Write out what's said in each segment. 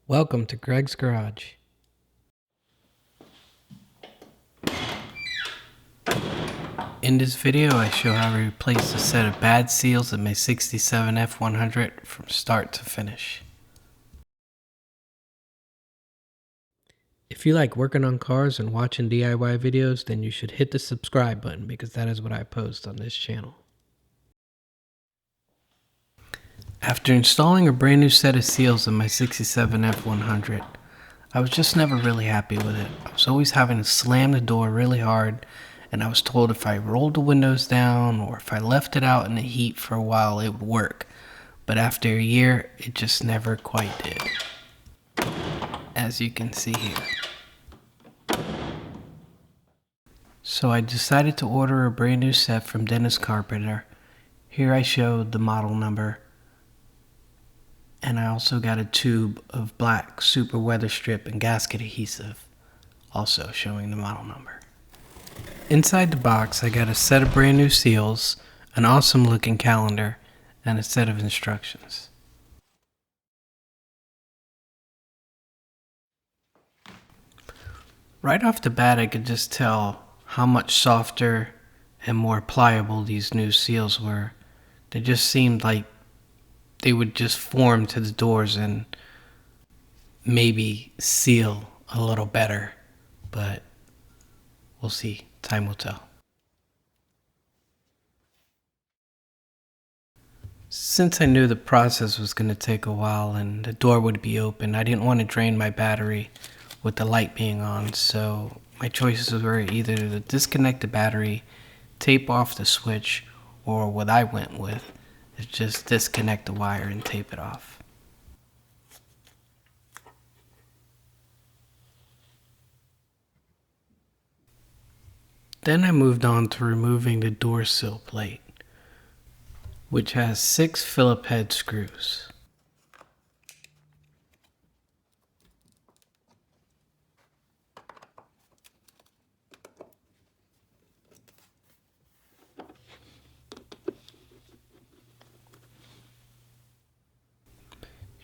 Welcome to Greg's Garage. In this video, I show how I replaced a set of bad seals in my 67 F100 from start to finish. If you like working on cars and watching DIY videos, then you should hit the subscribe button because that is what I post on this channel. After installing a brand new set of seals in my 67 F100, I was just never really happy with it. I was always having to slam the door really hard, and I was told if I rolled the windows down or if I left it out in the heat for a while, it would work. But after a year, it just never quite did, as you can see here. So I decided to order a brand new set from Dennis Carpenter. Here I showed the model number. And I also got a tube of black super Weatherstrip and gasket adhesive, also showing the model number. Inside the box, I got a set of brand new seals, an awesome looking calendar, and a set of instructions. Right off the bat, I could just tell how much softer and more pliable these new seals were. They just seemed like they would just form to the doors and maybe seal a little better, but we'll see. Time will tell. Since I knew the process was going to take a while and the door would be open, I didn't want to drain my battery with the light being on, so my choices were either to disconnect the battery, tape off the switch, or what I went with is just disconnect the wire and tape it off. Then I moved on to removing the door sill plate, which has 6 Phillip head screws.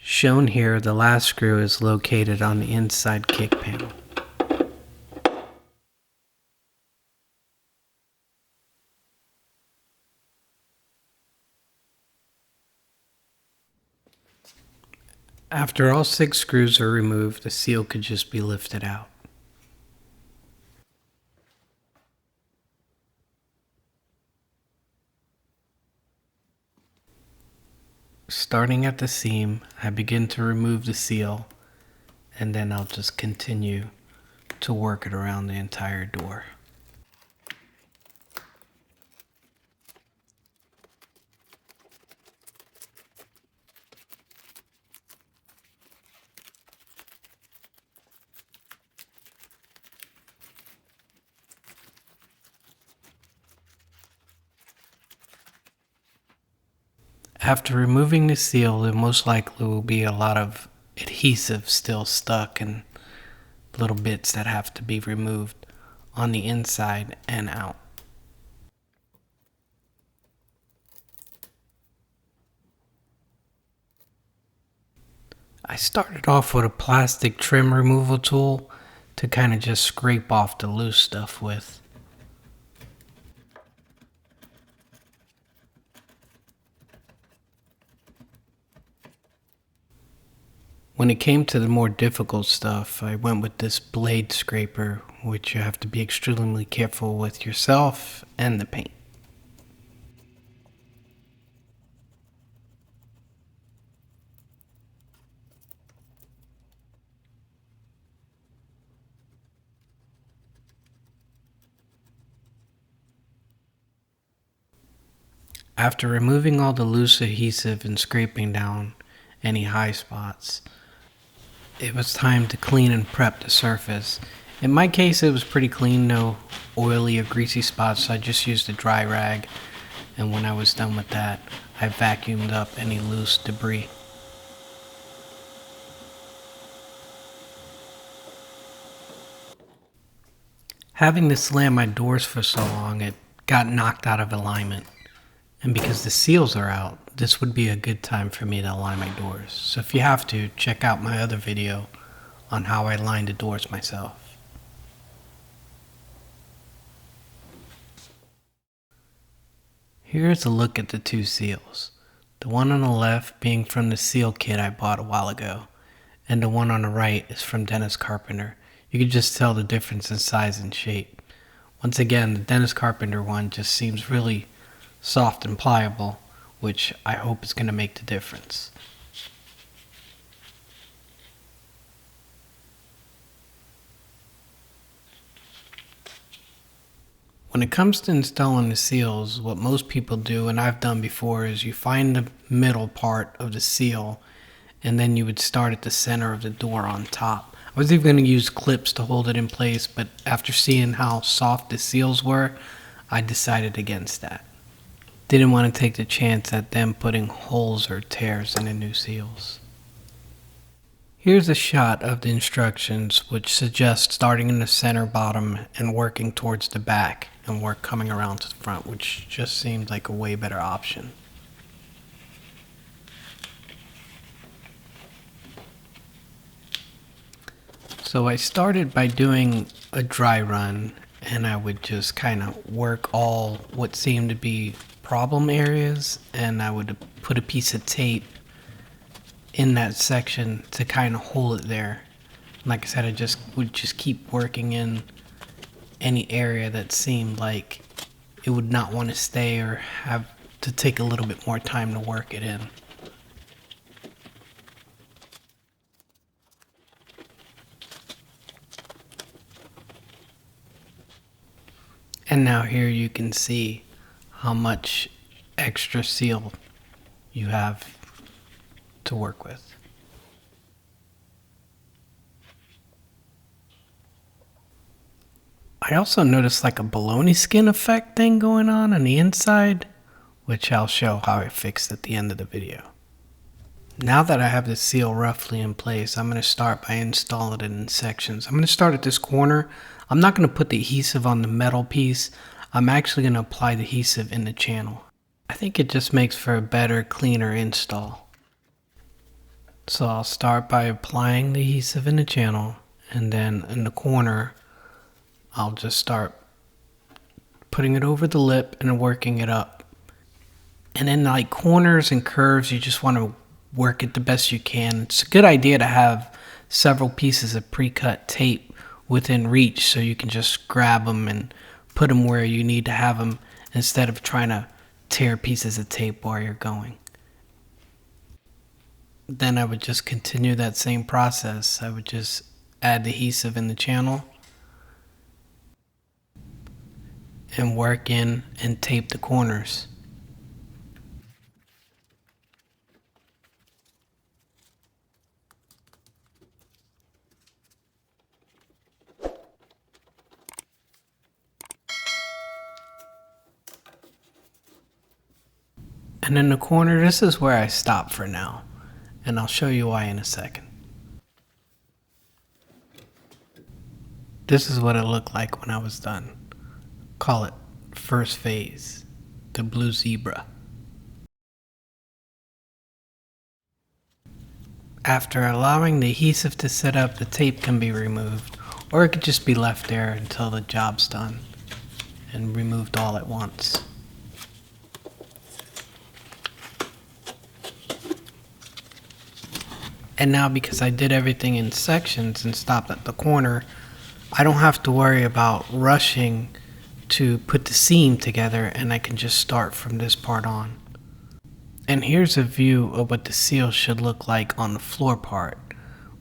Shown here, the last screw is located on the inside kick panel. After all 6 screws are removed, the seal could just be lifted out. Starting at the seam, I begin to remove the seal, and then I'll just continue to work it around the entire door. After removing the seal, there most likely will be a lot of adhesive still stuck and little bits that have to be removed on the inside and out. I started off with a plastic trim removal tool to kind of just scrape off the loose stuff with. When it came to the more difficult stuff, I went with this blade scraper, which you have to be extremely careful with yourself and the paint. After removing all the loose adhesive and scraping down any high spots, it was time to clean and prep the surface. In my case, it was pretty clean, no oily or greasy spots, so I just used a dry rag, and when I was done with that, I vacuumed up any loose debris. Having to slam my doors for so long, it got knocked out of alignment. And because the seals are out, this would be a good time for me to align my doors. So if you have to, check out my other video on how I line the doors myself. Here's a look at the two seals. The one on the left being from the seal kit I bought a while ago, and the one on the right is from Dennis Carpenter. You can just tell the difference in size and shape. Once again, the Dennis Carpenter one just seems really soft and pliable, which I hope is going to make the difference. When it comes to installing the seals, what most people do, and I've done before, is you find the middle part of the seal and then you would start at the center of the door on top. I was even going to use clips to hold it in place, but after seeing how soft the seals were, I decided against that. Didn't want to take the chance at them putting holes or tears in the new seals. Here's a shot of the instructions, which suggest starting in the center bottom and working towards the back and work coming around to the front, which just seemed like a way better option. So I started by doing a dry run, and I would just kind of work all what seemed to be problem areas, and I would put a piece of tape in that section to kind of hold it there. Like I said, I would just keep working in any area that seemed like it would not want to stay or have to take a little bit more time to work it in. And now here you can see how much extra seal you have to work with. I also noticed like a baloney skin effect thing going on the inside, which I'll show how I fixed at the end of the video. Now that I have the seal roughly in place, I'm going to start by installing it in sections. I'm going to start at this corner. I'm not going to put the adhesive on the metal piece. I'm actually going to apply the adhesive in the channel. I think it just makes for a better, cleaner install. So I'll start by applying the adhesive in the channel, and then in the corner, I'll just start putting it over the lip and working it up. And in like corners and curves, you just want to work it the best you can. It's a good idea to have several pieces of pre-cut tape within reach so you can just grab them and put them where you need to have them instead of trying to tear pieces of tape while you're going. Then I would just continue that same process. I would just add the adhesive in the channel and work in and tape the corners. And in the corner, this is where I stop for now, and I'll show you why in a second. This is what it looked like when I was done. Call it first phase, the blue zebra. After allowing the adhesive to set up, the tape can be removed, or it could just be left there until the job's done and removed all at once. And now, because I did everything in sections and stopped at the corner, I don't have to worry about rushing to put the seam together, and I can just start from this part on. And here's a view of what the seal should look like on the floor part,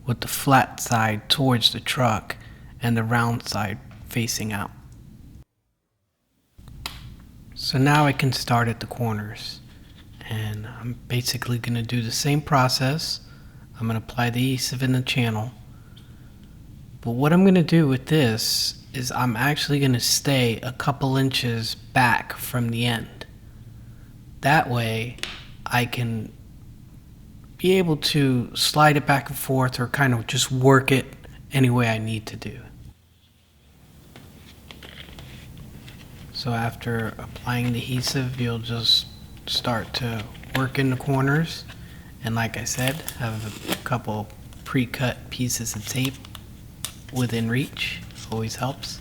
with the flat side towards the truck and the round side facing out. So now I can start at the corners, and I'm basically going to do the same process. I'm going to apply the adhesive in the channel. But what I'm going to do with this is I'm actually going to stay a couple inches back from the end. That way I can be able to slide it back and forth or kind of just work it any way I need to do. So after applying the adhesive, you'll just start to work in the corners. And like I said, have a couple pre-cut pieces of tape within reach, always helps.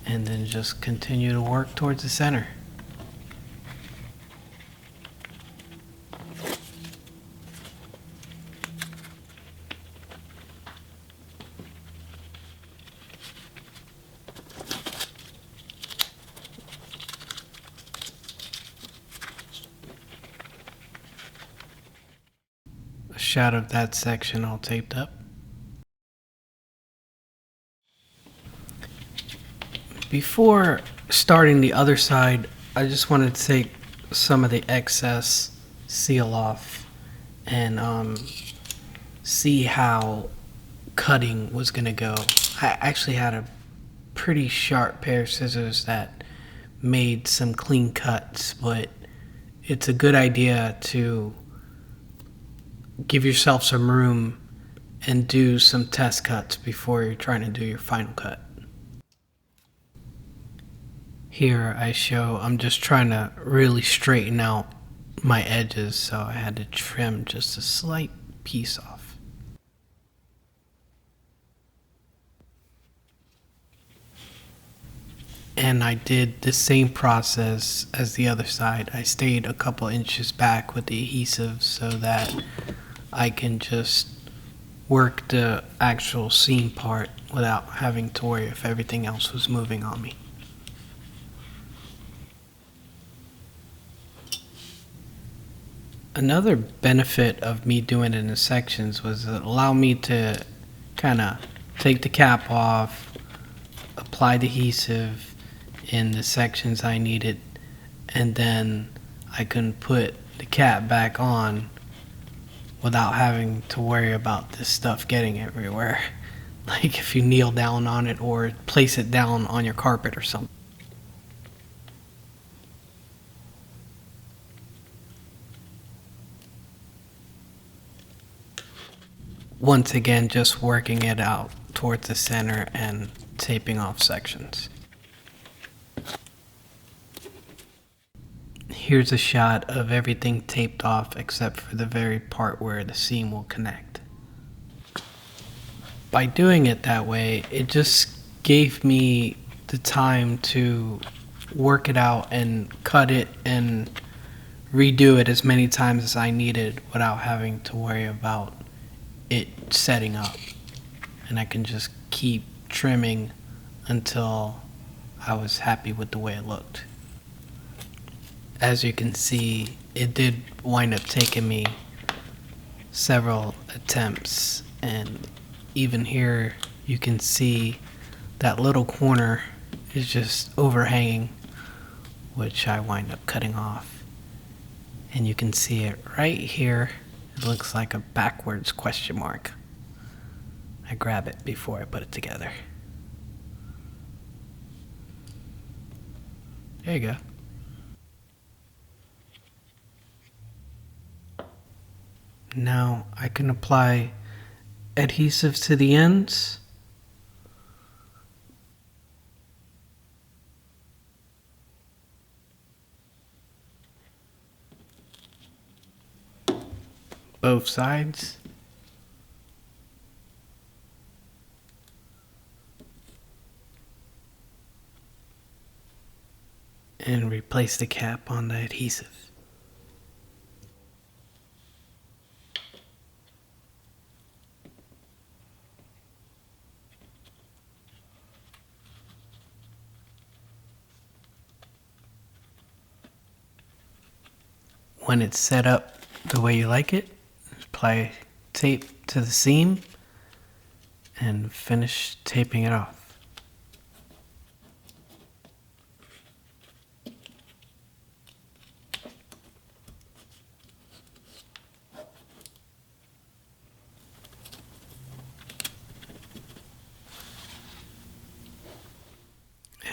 And then just continue to work towards the center. A shot of that section all taped up. Before starting the other side, I just wanted to take some of the excess seal off and see how cutting was gonna go. I actually had a pretty sharp pair of scissors that made some clean cuts, but it's a good idea to give yourself some room and do some test cuts before you're trying to do your final cut. Here I'm just trying to really straighten out my edges, so I had to trim just a slight piece off. And I did the same process as the other side. I stayed a couple inches back with the adhesive so that I can just work the actual seam part without having to worry if everything else was moving on me. Another benefit of me doing it in sections was it allowed me to kind of take the cap off, apply the adhesive in the sections I needed, and then I can put the cap back on without having to worry about this stuff getting everywhere. Like if you kneel down on it or place it down on your carpet or something. Once again, just working it out towards the center and taping off sections. Here's a shot of everything taped off except for the very part where the seam will connect. By doing it that way, it just gave me the time to work it out and cut it and redo it as many times as I needed without having to worry about it setting up. And I can just keep trimming until I was happy with the way it looked. As you can see, it did wind up taking me several attempts, and even here you can see that little corner is just overhanging, which I wind up cutting off. And you can see it right here. It looks like a backwards question mark. I grab it before I put it together. There you go. Now I can apply adhesive to the ends. Both sides. And replace the cap on the adhesive. When it's set up the way you like it, apply tape to the seam and finish taping it off.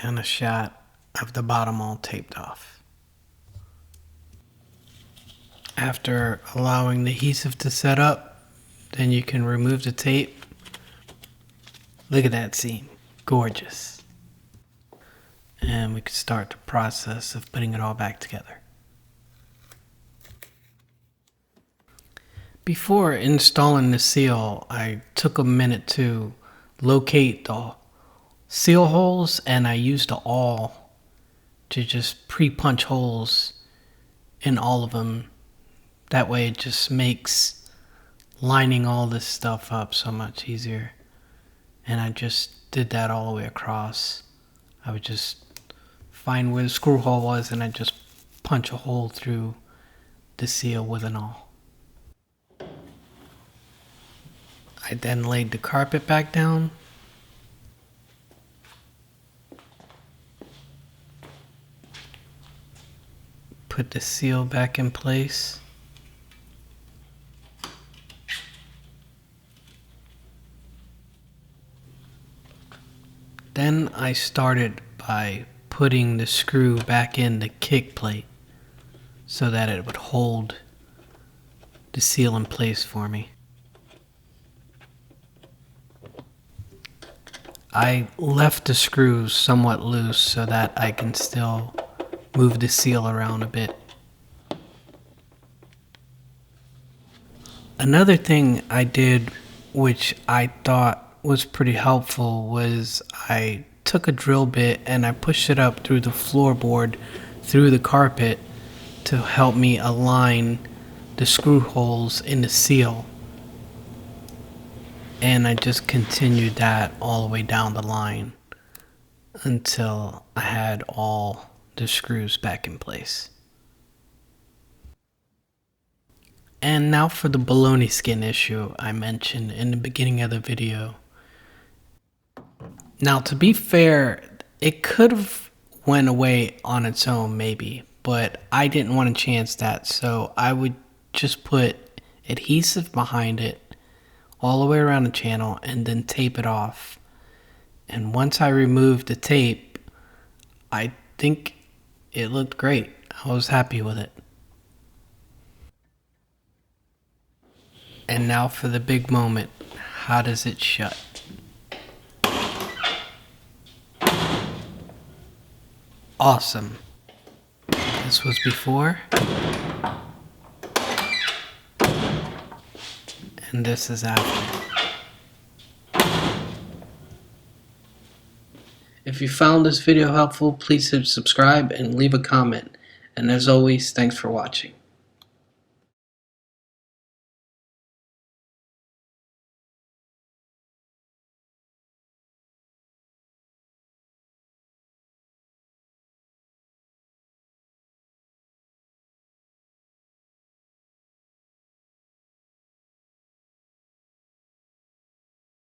And a shot of the bottom all taped off. After allowing the adhesive to set up, then you can remove the tape. Look at that seam, gorgeous. And we can start the process of putting it all back together. Before installing the seal, I took a minute to locate the seal holes, and I used the awl to just pre-punch holes in all of them. That way it just makes lining all this stuff up so much easier. And I just did that all the way across. I would just find where the screw hole was and I just punch a hole through the seal with an awl. I then laid the carpet back down. Put the seal back in place. Then I started by putting the screw back in the kick plate so that it would hold the seal in place for me. I left the screws somewhat loose so that I can still move the seal around a bit. Another thing I did, which I thought was pretty helpful, was I took a drill bit and I pushed it up through the floorboard through the carpet to help me align the screw holes in the seal. And I just continued that all the way down the line until I had all the screws back in place. And now for the baloney skin issue I mentioned in the beginning of the video. Now, to be fair, it could have went away on its own maybe, but I didn't want to chance that, so I would just put adhesive behind it all the way around the channel and then tape it off. And once I removed the tape, I think it looked great. I was happy with it. And now for the big moment. How does it shut? Awesome. This was before. And this is after. If you found this video helpful, please hit subscribe and leave a comment. And as always, thanks for watching.